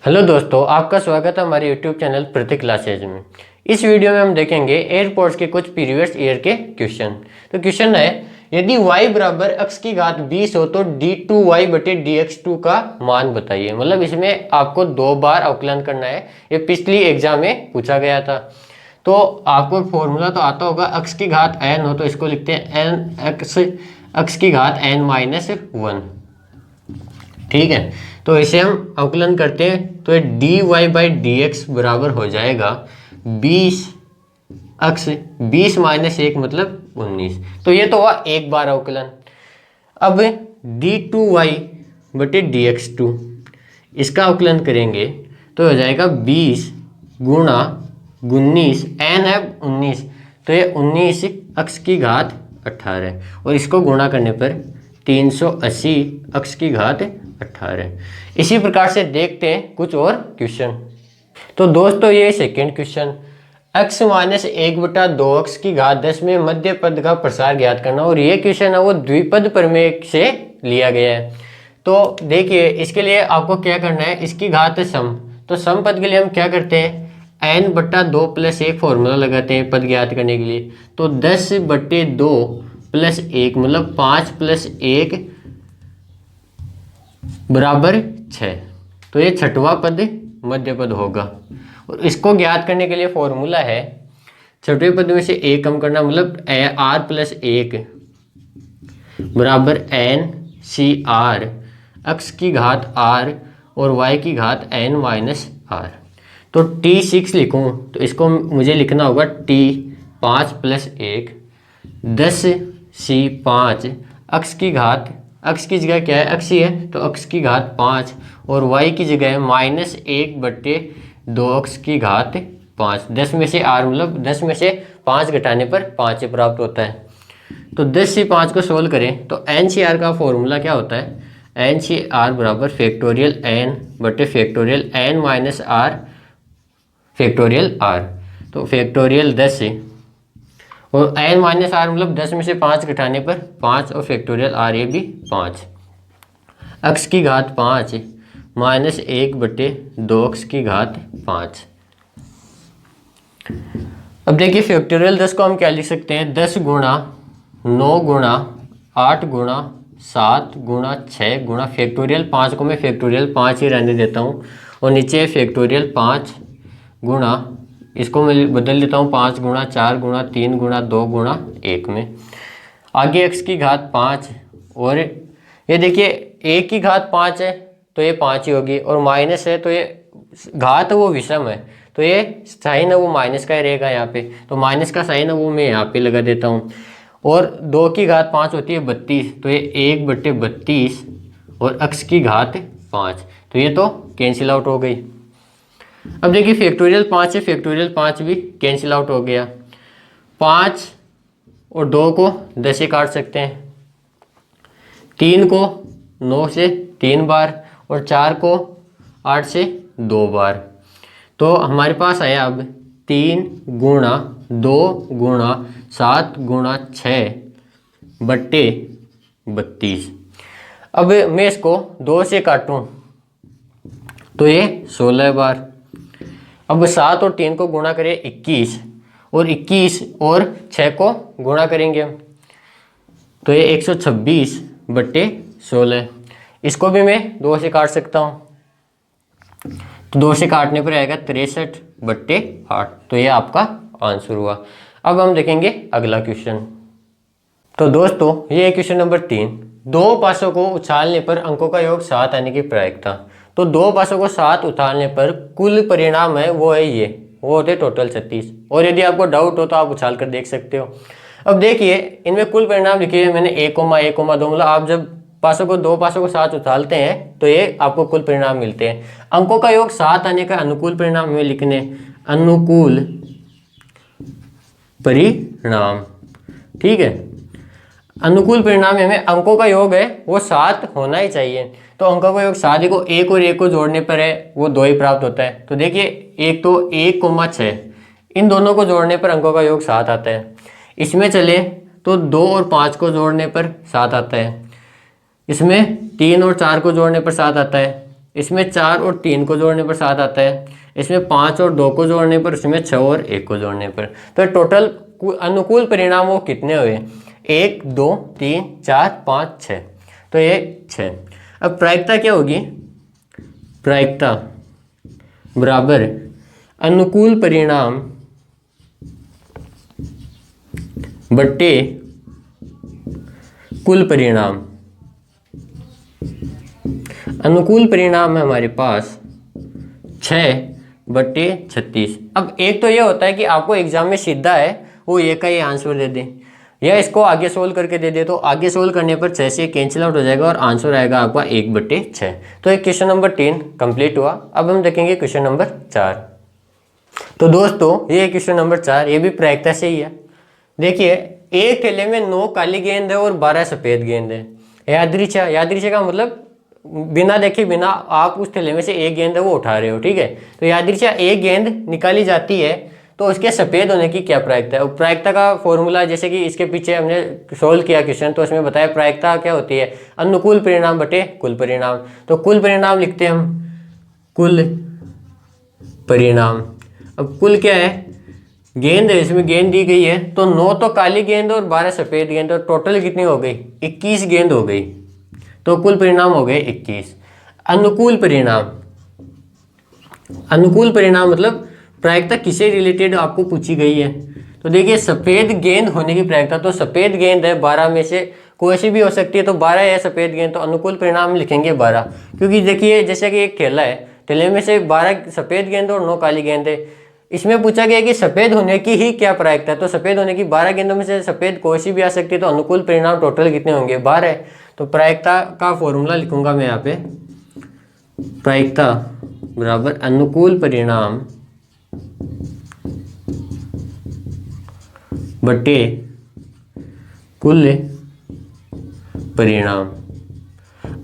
Hello दोस्तों, आपका स्वागत है हमारे YouTube चैनल प्रतीक क्लासेज में। इस वीडियो में हम देखेंगे एयरपोर्ट्स के कुछ प्रीवियस ईयर के क्वेश्चन। तो क्वेश्चन है, यदि y बराबर x की घात 20 हो तो d2y बटे dx2 का मान बताइए। मतलब इसमें आपको 2 बार अवकलन करना है। ये पिछली एग्जाम में पूछा गया था। तो आपको फॉर्मूला तो आता होगा, x की घात n हो तो इसको लिखते हैं n x की घात n-1। ठीक है, तो इसे हम अवकलन करते हैं तो ये dy बाई डी एक्स बराबर हो जाएगा 20 माइनस 1 मतलब 19। तो ये तो हुआ एक बार अवकलन। अब d2y बटे dx2 इसका अवकलन करेंगे तो हो जाएगा 20 गुणा 19, n है 19 तो ये 19 x की घात 18 और इसको गुणा करने पर 380 x की घात 18। इसी प्रकार से देखते हैं कुछ और क्वेश्चन। तो दोस्तों ये second question, x minus 1/2x की घात 10 में मध्य पद का प्रसार ज्ञात करना। और ये क्वेश्चन है वो द्विपद प्रमेय से लिया गया है। तो देखिए इसके लिए आपको क्या करना है, इसकी घात है सम। तो सम पद के लिए हम क्या करते हैं, n/2 + 1 फॉर्मूला लगाते हैं पद ज्ञात करने के लिए। तो 10/2 + 1 मतलब 5 + 1 बराबर 6। तो ये छठवां पद मध्य पद होगा। और इसको ज्ञात करने के लिए फॉर्मूला है, छठवें पद में से एक कम करना मतलब r+1 बराबर n/r, x की घात r और y की घात n-r। तो t6 लिखूं तो इसको मुझे लिखना होगा t 5 + 1 10c5 x की घात, x की जगह क्या है, x ही है तो x की घात 5 और y की जगह है -1/2x की घात 5। 10 में से r मतलब 10 में से 5 घटाने पर 5 प्राप्त होता है। तो 10 से 5 को सोल्व करें तो n/r का फॉर्मूला क्या होता है, n/r बराबर फैक्टोरियल n बटे फैक्टोरियल n-r फैक्टोरियल r। तो फैक्टोरियल 10 और n-r मतलब 10 में से 5 घटाने पर 5 और फैक्टोरियल r ये भी 5। x की घात 5 -1/2x की घात 5। अब देखिए फैक्टोरियल 10 को हम क्या लिख सकते हैं, 10 गुणा 9 गुणा 8 गुणा 7 गुणा 6 गुणा फैक्टोरियल 5 को मैं फैक्टोरियल 5 ही रहने देता हूँ। और नीचे फैक्टोरियल 5 गुणा, इसको मैं बदल देता हूँ 5 गुणा 4 गुणा 3 गुणा 2 गुणा 1 में। आगे x की घात 5 और ये देखिए 1 की घात 5 है तो ये 5 ही होगी, और माइनस है तो ये घात वो विषम है तो ये साइन है वो माइनस का ही रहेगा यहाँ पे। तो माइनस का साइन है वो मैं यहाँ पे लगा देता हूँ। और 2 की घात 5 होती है 32 तो ये 1/32 और x की घात 5 तो ये तो कैंसिल आउट हो गई। अब देखिए फैक्टोरियल 5 से फैक्टोरियल 5 भी कैंसिल आउट हो गया। 5 और 2 को 10 से काट सकते हैं, 3 को 9 से 3 बार और 4 को 8 से 2 बार। तो हमारे पास आया अब 3 गुणा 2 गुणा 7 गुणा 6 बट्टे 32। अब मैं इसको 2 से काटूं तो ये 16 बार। अब 7 और 3 को गुणा करें 21 और 21 और 6 को गुणा करेंगे तो ये 126/16। इसको भी मैं 2 से काट सकता हूँ तो 2 से काटने पर आएगा 63/8। तो ये आपका आंसर हुआ। अब हम देखेंगे अगला क्वेश्चन। तो दोस्तों ये क्वेश्चन नंबर 3, 2 पासों को उछालने पर अंकों का योग 7 आने की प्रायिकता। तो 2 पासों को 7 उछालने पर कुल परिणाम है वो है ये, वो होते टोटल 36। और यदि आपको डाउट हो तो आप उछाल कर देख सकते हो। अब देखिए इनमें कुल परिणाम लिखे हैं मैंने 1,1,2 मतलब आप जब दो पासों को 7 उछालते हैं तो ये आपको कुल परिणाम मिलते हैं। अंकों का योग 7 आने का अनुकूल परिणाम हमें लिखने, अनुकूल परिणाम। ठीक है, अनुकूल परिणाम में हमें अंकों का योग है वो 7 होना ही चाहिए। तो अंकों का योग 7 को 1 और 1 को जोड़ने पर है वो 2 ही प्राप्त होता है। तो देखिए एक तो 1,6 इन दोनों को जोड़ने पर अंकों का योग 7 आता है। इसमें चले तो 2 और 5 को जोड़ने पर 7 आता है। इसमें 3 और 4 को जोड़ने पर 7 आता है। इसमें 4 और 3 को जोड़ने पर 7 आता है, इसमें 5 और 2 को जोड़ने पर, इसमें 6 और 1 को जोड़ने पर। तो टोटल अनुकूल परिणाम वो कितने हुए? 1 2 3 4 5 6, तो ये 6। अब प्रायिकता क्या होगी? प्रायिकता बराबर अनुकूल परिणाम बट्टे कुल परिणाम। अनुकूल परिणाम है हमारे पास 6/36। अब एक तो ये होता है कि आपको एग्जाम में सीधा है वो ये का ये आंसर दे दे, या इसको आगे सोल्व करके दे दे, तो आगे सोल्व करने पर 6 से कैंसिल आउट हो जाएगा और आंसर आएगा आपका 1/6। तो एक क्वेश्चन नंबर 3 कंप्लीट हुआ। अब हम देखेंगे क्वेश्चन नंबर 4। तो दोस्तों ये क्वेश्चन नंबर 4, ये भी प्रायिकता से ही है। देखिए एक थैले में 9 काली गेंद है और 12 सफेद गेंद है। यादृच्छा, यादृच्छा का मतलब बिना देखे बिना आप उस थैले में से एक गेंद है वो उठा रहे हो, ठीक है। तो यादृच्छा एक गेंद निकाली जाती है तो उसके सफेद होने की क्या प्रायिकता है? और प्रायिकता का फॉर्मूला जैसे कि इसके पीछे हमने सोल्व किया क्वेश्चन, तो उसमें बताया प्रायिकता क्या होती है? अनुकूल परिणाम बटे कुल परिणाम। तो कुल परिणाम लिखते हैं हम, कुल परिणाम। अब कुल क्या है? गेंद है, इसमें गेंद दी गई है, तो 9 तो काली गेंद और 12 सफेद गेंद, और टोटल कितनी हो गई? 21 गेंद हो गई। तो कुल परिणाम हो गए 21। अनुकूल परिणाम, अनुकूल परिणाम मतलब प्रायिकता किससे रिलेटेड आपको पूछी गई है। तो देखिए सफेद गेंद होने की प्रायिकता, तो सफेद गेंद है 12 में से कोई सी भी हो सकती है, तो 12 है सफेद गेंद, तो अनुकूल परिणाम लिखेंगे 12। क्योंकि देखिए जैसे कि एक थैला है, थैले में से 12 सफेद गेंद और 9 काली गेंद है। इसमें पूछा गया कि सफेद होने की ही क्या प्रायिकता है, तो सफेद होने की 12 गेंदों में से सफेद कोई सी भी आ सकती है, तो अनुकूल परिणाम टोटल कितने होंगे? 12। तो प्रायिकता का फॉर्मूला लिखूंगा मैं यहाँ पे, प्रायिकता बराबर अनुकूल परिणाम बटे कुल परिणाम।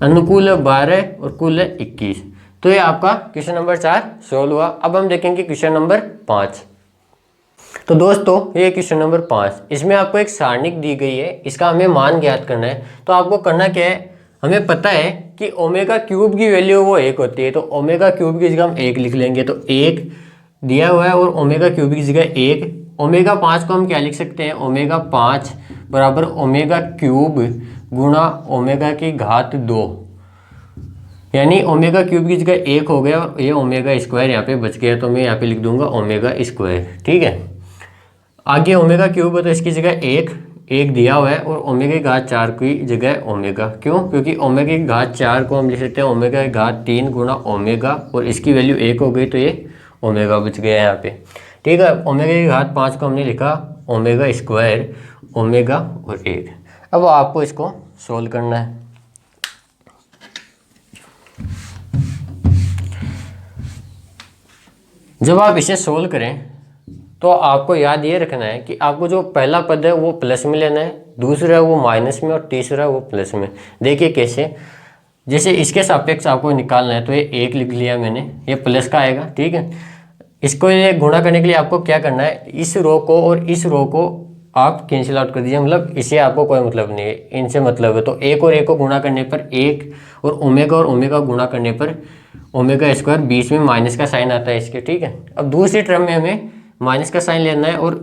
अनुकूल है 12 और कुल है 21। तो ये आपका क्वेश्चन नंबर 4 सोल्व हुआ। अब हम देखेंगे क्वेश्चन नंबर 5। तो दोस्तों ये क्वेश्चन नंबर 5, इसमें आपको एक सारणिक दी गई है, इसका हमें मान ज्ञात करना है। तो आपको करना क्या है? हमें पता है कि ओमेगा क्यूब की वैल्यू वो 1 होती है, तो ओमेगा क्यूब की जगह हम 1 लिख लेंगे। तो 1 दिया हुआ है और ओमेगा क्यूब की जगह 1। ओमेगा 5 को हम क्या लिख सकते हैं? ओमेगा 5 बराबर ओमेगा क्यूब गुणा ओमेगा की घात 2, यानी ओमेगा क्यूब की जगह 1 हो गया और ये ओमेगा स्क्वायर यहाँ पे बच गया, तो मैं यहाँ पे लिख दूंगा ओमेगा स्क्वायर, ठीक है। आगे ओमेगा क्यूब है तो इसकी जगह 1 दिया हुआ है और ओमेगा की घात 4 की जगह ओमेगा, क्यों? क्योंकि ओमेगा की घात 4 को हम लिख सकते हैं ओमेगा की घात 3 गुणा ओमेगा, और इसकी वैल्यू 1 हो गई तो ये ओमेगा बच गया यहाँ पे, ठीक है। ओमेगा की घात 5 को हमने लिखा ओमेगा स्क्वायर, ओमेगा और 1। अब आपको इसको सोल्व करना है। जब आप इसे सोल्व करें तो आपको याद ये रखना है कि आपको जो पहला पद है वो प्लस में लेना है, दूसरा है वो माइनस में, और तीसरा है वो प्लस में। देखिए कैसे, जैसे इसके सापेक्ष आपको निकालना है, तो ये 1 लिख लिया मैंने, ये प्लस का आएगा, ठीक है। इसको ये गुणा करने के लिए आपको क्या करना है? इस रो को और इस रो को आप कैंसिल आउट कर दीजिए, मतलब इसे आपको कोई मतलब नहीं है, इनसे मतलब है। तो 1 और 1 को गुणा करने पर 1, और ओमेगा गुणा करने पर ओमेगा स्क्वायर, बीच में माइनस का साइन आता है इसके, ठीक है। अब दूसरी टर्म में हमें माइनस का साइन लेना है और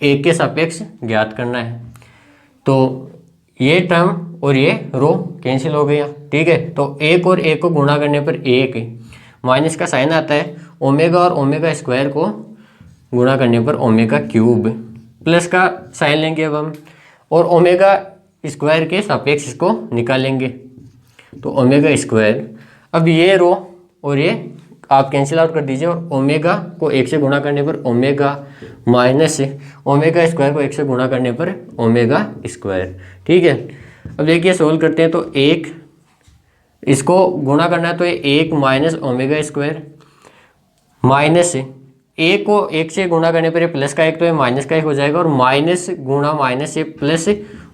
1 के सापेक्ष ज्ञात करना है। तो ये टर्म और ये रो कैंसिल हो गया, ठीक है। तो 1 और 1 को गुणा करने पर 1, माइनस का साइन आता है, ओमेगा और ओमेगा स्क्वायर को गुणा करने पर ओमेगा क्यूब, प्लस का साइन लेंगे अब हम, और ओमेगा स्क्वायर के सापेक्ष इसको निकालेंगे, तो ओमेगा स्क्वायर। अब ये रो और ये आप कैंसिल आउट कर दीजिए, और ओमेगा को 1 से गुणा करने पर ओमेगा, माइनस ओमेगा स्क्वायर को 1 से गुणा करने पर ओमेगा स्क्वायर, ठीक है। अब देखिए सोल्व करते हैं, तो 1 इसको गुणा करना है, तो ये 1 माइनस ओमेगा स्क्वायर, माइनस 1 को 1 से गुणा करने पर ये प्लस का 1, तो ये माइनस का 1 हो जाएगा, और माइनस गुणा माइनस ये plus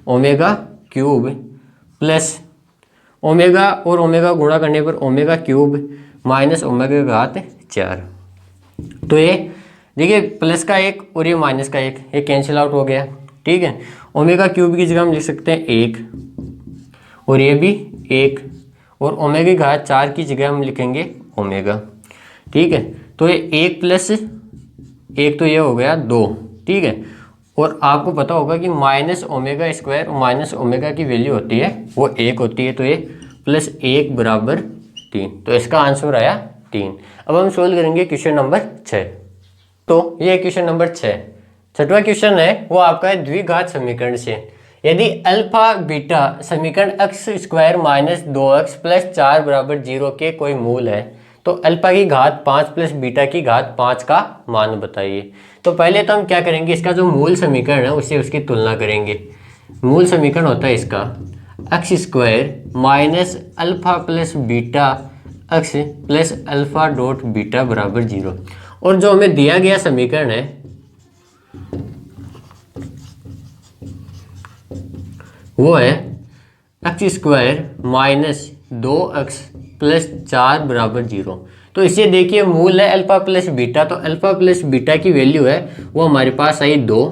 omega cube, plus omega और ओमेगा गुणा करने पर ओमेगा क्यूब माइनस ओमेगा की घात 4। तो ये देखिए प्लस का 1 और ये माइनस का 1, ये कैंसिल आउट हो गया, ठीक है। ओमेगा क्यूब की जगह हम लिख सकते हैं 1, और ये भी 1, और ओमेगा की घात 4 की जगह हम लिखेंगे ओमेगा। ठीक है, तो ये 1 प्लस 1 तो ये हो गया 2। ठीक है, और आपको पता होगा कि माइनस ओमेगा स्क्वायर और माइनस ओमेगा की वैल्यू होती है वो 1 होती है, तो ये प्लस 1 बराबर 3। तो इसका आंसर आया 3। अब हम सोल्व करेंगे क्वेश्चन नंबर 6। तो ये क्वेश्चन नंबर 6, छठवां क्वेश्चन है वो आपका है द्विघात समीकरण से। यदि अल्फा बीटा समीकरण x square minus 2x plus 4 बराबर 0 के कोई मूल है तो अल्फा की घात 5 प्लस बीटा की घात 5 का मान बताइए। तो पहले तो हम क्या करेंगे, इसका जो मूल समीकरण है उससे उसकी तुलना करेंगे। मूल समीकरण होता है इसका x square minus alpha plus beta x plus alpha dot beta बराबर 0। और जो हमें दिया गया समीकरण है वो है x square minus 2x plus 4 बराबर 0। तो इसे देखिए मूल है अल्फा प्लस बीटा, तो अल्फा प्लस बीटा की वैल्यू है वो हमारे पास आई 2।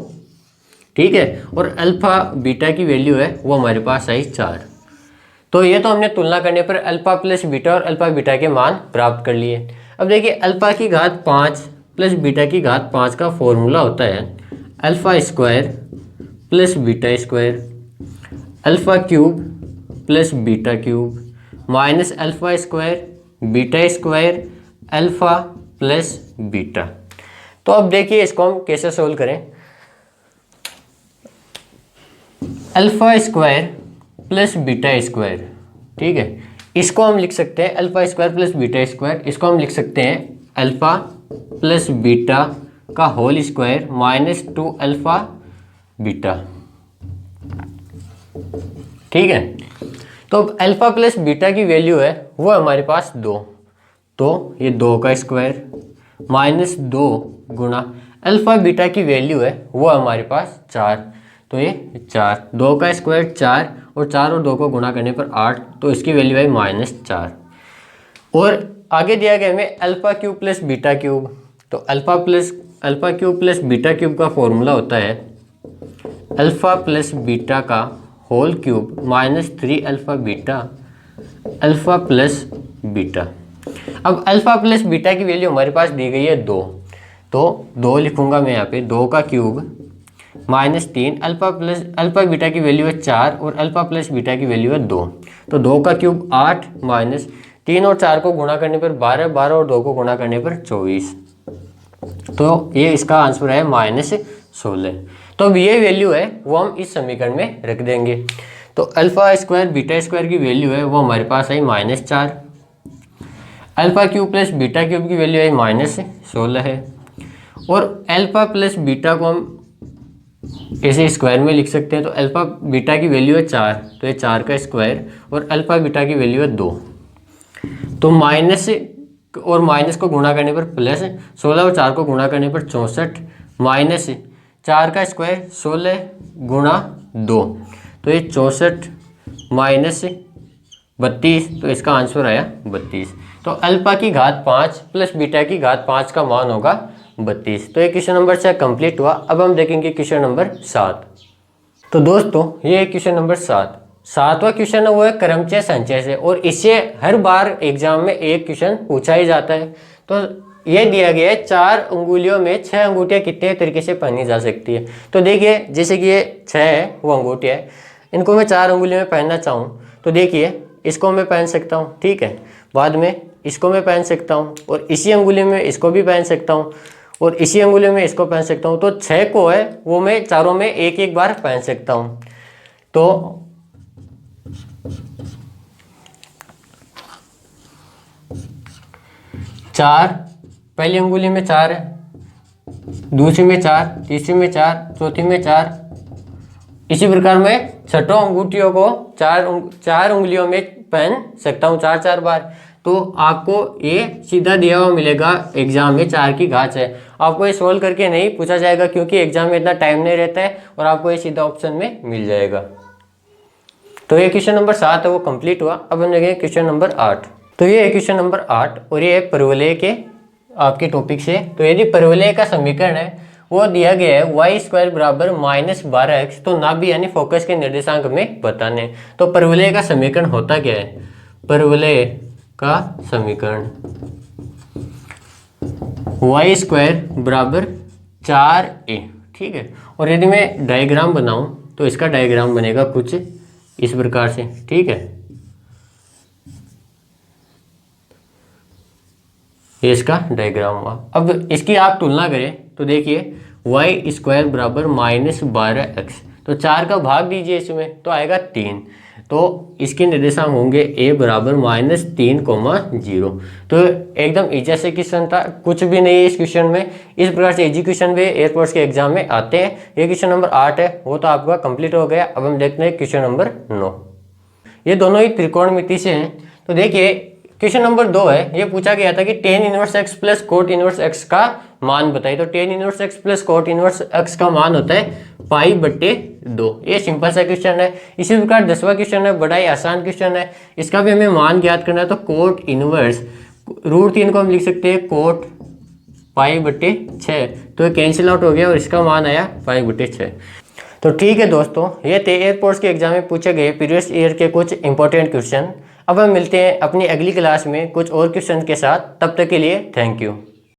ठीक है, और अल्फा बीटा की वैल्यू है वो हमारे पास आई 4। तो ये तो हमने तुलना करने पर अल्फा प्लस बीटा और अल्फा बीटा के मान प्राप्त कर लिए। अब देखिए अल्फा की घात 5 प्लस बीटा की घात 5 का फॉर्मूला होता है alpha square plus beta square alpha cube plus beta cube minus alpha square beta square alpha plus beta. तो अब देखिए इसको हम कैसे सोल्व करें। Alpha square plus beta square, ठीक है, इसको हम लिख सकते हैं alpha square plus beta square, इसको हम लिख सकते हैं अल्फा प्लस बीटा का whole square minus 2 alpha beta. ठीक है, तो अल्फा प्लस बीटा की वैल्यू है वो हमारे पास 2, तो ये 2 का स्क्वायर माइनस 2 गुना अल्फा बीटा की वैल्यू है वो हमारे पास 4, तो ये 4, 2 का स्क्वायर 4 और 4 और 2 को गुणा करने पर 8, तो इसकी वैल्यू है -4। और आगे दिया गया हमें alpha cube plus beta cube, तो alpha cube plus beta cube का फॉर्मूला होता है अल्फा प्लस बीटा का whole cube minus 3 alpha beta alpha plus beta. अब अल्फा प्लस बीटा की वैल्यू हमारे पास दी गई है 2, तो 2 लिखूंगा मैं यहाँ पे, 2 का क्यूब माइनस 3 अल्फा बीटा की वैल्यू है 4 और अल्फा प्लस बीटा की वैल्यू है 2, तो 2 का क्यूब 8 माइनस 3 और 4 को गुणा करने पर 12, 12 और 2 को गुणा करने पर 24, तो ये इसका आंसर है -16। तो अब ये वैल्यू है वो हम इस समीकरण में रख देंगे। तो अल्फा स्क्वायर बीटा स्क्वायर की वैल्यू है वो हमारे पास आई -4, alpha cube plus beta cube की वैल्यू आई -16 है, और अल्फा प्लस बीटा को हम ऐसे स्क्वायर में लिख सकते हैं। तो अल्फा बीटा की वैल्यू है 4, तो ये 4 का स्क्वायर और अल्फा बीटा की वैल्यू है 2, तो माइनस और माइनस को गुणा करने पर प्लस 16 और 4 को गुणा करने पर 64 माइनस 4 का स्क्वायर 16 गुणा 2, तो ये 64 माइनस 32, तो इसका आंसर आया 32। तो अल्फा की घात 5 प्लस बीटा की घात 5 का मान होगा 32। तो ये क्वेश्चन नंबर 6 कंप्लीट हुआ। अब हम देखेंगे क्वेश्चन नंबर 7। तो दोस्तों ये क्वेश्चन नंबर 7वां क्वेश्चन है वो है क्रमचय संचय से, और इससे हर बार एग्जाम में एक क्वेश्चन पूछा ही जाता है। तो ये दिया गया है 4 अंगुलियों में 6 अंगूठियाँ कितने तरीके से पहनी जा सकती है। तो देखिए जैसे कि ये 6 है वो अंगूठियाँ है, इनको मैं 4 अंगुलियों में पहनना चाहूँ तो देखिए इसको मैं पहन सकता हूँ, ठीक है, बाद में इसको मैं पहन सकता हूँ और इसी अंगुली में इसको भी पहन सकता हूँ और इसी अंगुली में इसको पहन सकता हूँ। तो 6 को है वो मैं चारों में एक एक बार पहन सकता हूँ। तो चार, पहली अंगुली में 4 है, दूसरी में 4, तीसरी में 4, चौथी में 4, इसी प्रकार मैं 6 अंगूठियों को 4 उंगलियों में पहन सकता हूँ 4-4 बार। तो आपको ये सीधा दिया हुआ मिलेगा एग्जाम में 4 की घात है। आपको ये सोल्व करके नहीं पूछा जाएगा क्योंकि एग्जाम में इतना टाइम नहीं रहता है, और आपको ये सीधा ऑप्शन में मिल जाएगा। तो ये क्वेश्चन नंबर 7 है वो कंप्लीट हुआ। अब हम देखेंगे क्वेश्चन नंबर 8। तो ये है क्वेश्चन नंबर 8 और ये है परवलय के आपके टॉपिक से। तो यदि परवलय का समीकरण है वो दिया गया है y² बराबर -12x, तो नाभि यानी फोकस के निर्देशांक में बताने। तो परवलय का समीकरण होता क्या है, परवलय का समीकरण y² बराबर 4a। ठीक है, और यदि मैं डायग्राम बनाऊं तो इसका डायग्राम बनेगा कुछ इस प्रकार से। ठीक है, ये इसका डायग्राम हुआ। अब इसकी आप तुलना करें तो देखिए y² बराबर -12x, तो 4 का भाग दीजिए इसमें तो आएगा 3। तो इसके निर्देशांक होंगे a बराबर -3,0। तो एकदम इजी से क्वेश्चन था, कुछ भी नहीं है इस क्वेश्चन में। इस प्रकार से इजी क्वेश्चन भी एयरपोर्ट्स के एग्जाम में आते हैं। ये क्वेश्चन नंबर 8 है, वो तो आपका कंप्लीट हो गया। अब हम देखते हैं क्वेश्चन नंबर 9। ये दोनों ही त्रिकोणमिति से हैं। तो देखिए क्वेश्चन नंबर 2 है, ये पूछा गया था कि tan inverse x plus cot inverse x का मान बताइए। तो tan inverse x plus cot inverse x का मान होता है π/2। ये सिंपल सा क्वेश्चन है। इसी प्रकार 10वां क्वेश्चन है, बड़ा ही आसान क्वेश्चन है। इसका भी हमें मान ज्ञात करना है। तो कोट इनवर्स √3 को हम लिख सकते हैं कोट π/6। तो ये कैंसिल आउट हो गया और इसका मान आया π/6। तो ठीक है दोस्तों, ये थे एयरपोर्ट्स के एग्जाम में पूछे गए प्रीवियस ईयर के कुछ इंपॉर्टेंट क्वेश्चन। अब हम मिलते हैं अपनी अगली क्लास में कुछ और क्वेश्चन के साथ। तब तक के लिए थैंक यू।